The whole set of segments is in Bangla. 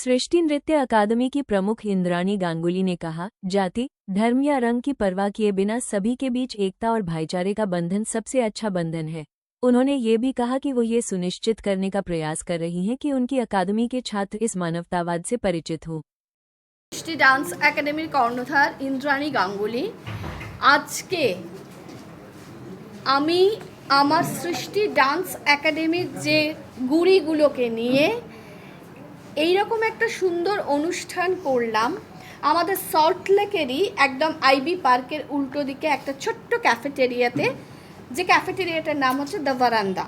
सृष्टि नृत्य अकादमी की प्रमुख इंद्राणी गांगुली ने कहा, जाति, धर्म या रंग की परवाह किए बिना सभी के बीच एकता और भाईचारे का बंधन सबसे अच्छा बंधन है। उन्होंने ये भी कहा कि वो ये सुनिश्चित करने का प्रयास कर रही हैं कि उनकी अकादमी के छात्र इस मानवतावाद से परिचित हों। सृष्टि डांस एकेडमिर कर्णधार इंद्राणी गांगुली आज के आमी आमार सृष्टि डांस एकेडमिर जे गुड़ीगुलोके निये এই রকম একটা সুন্দর অনুষ্ঠান করলাম। আমাদের সল্টলেকেরই একদম আইবি পার্কের উল্টো দিকে একটা ছোট্ট ক্যাফেটেরিয়াতে, যে ক্যাফেটেরিয়াটার নাম হচ্ছে দ্য ভারান্দা।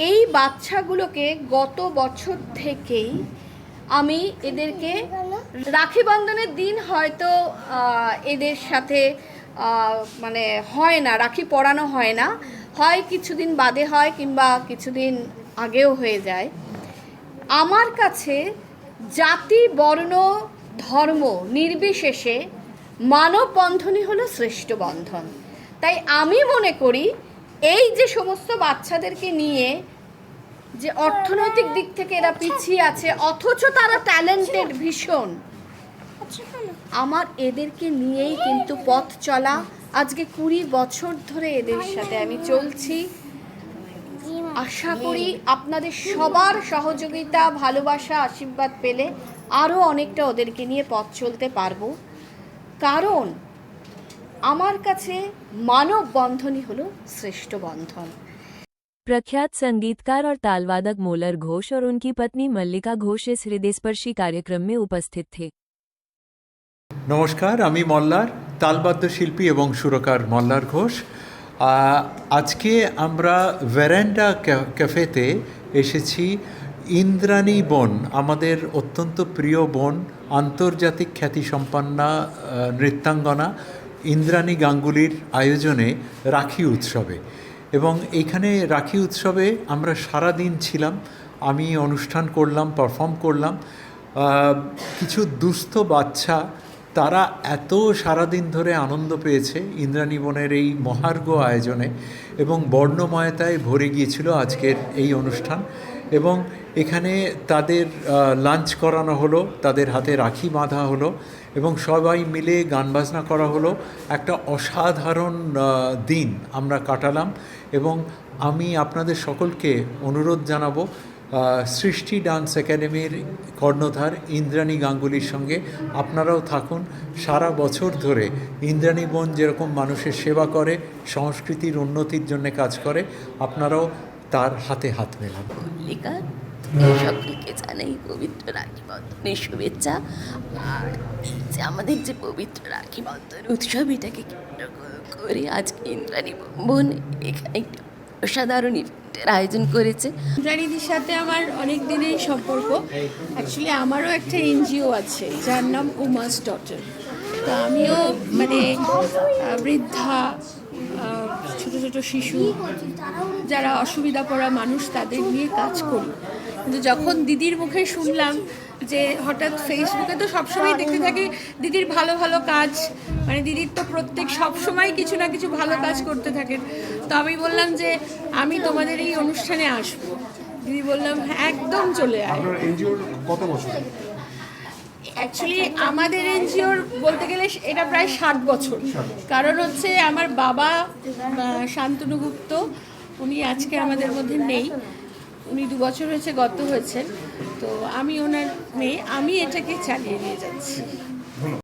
এই বাচ্চাগুলোকে গত বছর থেকেই আমি এদেরকে রাখি বন্ধনের দিন হয়তো এদের সাথে মানে হয় না, রাখি পরানো হয় না, হয় কিছুদিন বাদে হয় কিংবা কিছুদিন আগেও হয়ে যায়। আমার কাছে জাতি, বর্ণ, ধর্ম নির্বিশেষে মানব বন্ধনই হলো শ্রেষ্ঠ বন্ধন। তাই আমি মনে করি এই যে সমস্ত বাচ্চাদেরকে নিয়ে যে অর্থনৈতিক দিক থেকে এরা পিছিয়ে আছে অথচ তারা ট্যালেন্টেড ভীষণ, আমার এদেরকে নিয়েই কিন্তু পথ চলা। আজকে 20 বছর ধরে এদের সাথে আমি চলছি। আশা করি আপনাদের সবার সহযোগিতা, ভালোবাসা, আশীর্বাদ পেলে আরও অনেকটা ওদেরকে নিয়ে পথ চলতে পারবো। কারণ আমার কাছে মানব বন্ধনই হলো শ্রেষ্ঠ বন্ধন। प्रख्यात संगीतकार और तालवादक मोलर घोष और उनकी पत्नी मल्लिका घोष इस हृदयस्पर्शी कार्यक्रम में उपस्थित थे। नमस्कार, आमी मल्लार, तालबाद्य शिल्पी एवं सुरकार मल्लार घोष। আজকে আমরা ভ্যারান্ডা ক্যাফেতে এসেছি। ইন্দ্রাণী বোন, আমাদের অত্যন্ত প্রিয় বোন, আন্তর্জাতিক খ্যাতিসম্পন্না নৃত্যাঙ্গনা ইন্দ্রাণী গাঙ্গুলির আয়োজনে রাখি উৎসবে। এবং এইখানে রাখি উৎসবে আমরা সারা দিন ছিলাম। আমি অনুষ্ঠান করলাম, পারফর্ম করলাম। কিছু দুস্থ বাচ্চা, তারা এত সারাদিন ধরে আনন্দ পেয়েছে ইন্দ্রাণী বোনের এই মহার্ঘ আয়োজনে, এবং বর্ণময়তায় ভরে গিয়েছিল আজকের এই অনুষ্ঠান। এবং এখানে তাদের লাঞ্চ করানো হলো, তাদের হাতে রাখি বাঁধা হলো এবং সবাই মিলে গান বাজনা করা হলো। একটা অসাধারণ দিন আমরা কাটালাম। এবং আমি আপনাদের সকলকে অনুরোধ জানাবো, সৃষ্টি ডান্স একাডেমির কর্ণধার ইন্দ্রাণী গাঙ্গুলির সঙ্গে আপনারাও থাকুন। সারা বছর ধরে ইন্দ্রাণী বোন যেরকম মানুষের সেবা করে, সংস্কৃতির উন্নতির জন্য কাজ করে, আপনারাও তার হাতে হাত মেলান। মল্লিকা, সকলকে জানাই পবিত্র রাখি বন্ধনের শুভেচ্ছা। আর যে আমাদের যে পবিত্র রাখি বন্ধন উৎসব, এটাকে কেন্দ্র করে আজকে ইন্দ্রাণী বোন এখানে একটি অসাধারণ ইভেন্টের আয়োজন করেছে। ইন্দ্রাণীদির সাথে আমার অনেক দিনের সম্পর্ক। অ্যাকচুয়ালি আমারও একটা এনজিও আছে যার নাম উমাস ডটার। তো আমিও মানে বৃদ্ধা, ছোটো ছোটো শিশু, যারা অসুবিধা পড়া মানুষ, তাদের নিয়ে কাজ করি। কিন্তু যখন দিদির মুখে শুনলাম যে হঠাৎ ফেসবুকে তো সবসময় দেখতে থাকি দিদির ভালো ভালো কাজ, মানে দিদির তো প্রত্যেক সবসময় কিছু না কিছু ভালো কাজ করতে থাকেন। তো আমি বললাম যে আমি তোমাদের এই অনুষ্ঠানে আসবো। দিদি বললাম হ্যাঁ, একদম চলে আয়। অ্যাকচুয়ালি আমাদের এনজিওর বলতে গেলে এটা প্রায় 60 বছর। কারণ হচ্ছে আমার বাবা শান্তনু গুপ্ত, উনি আজকে আমাদের মধ্যে নেই, উনি 2 বছর হয়েছে গত হয়েছেন। তো আমি ওনার মেয়ে, আমি এটাকে চালিয়ে নিয়ে যাচ্ছি।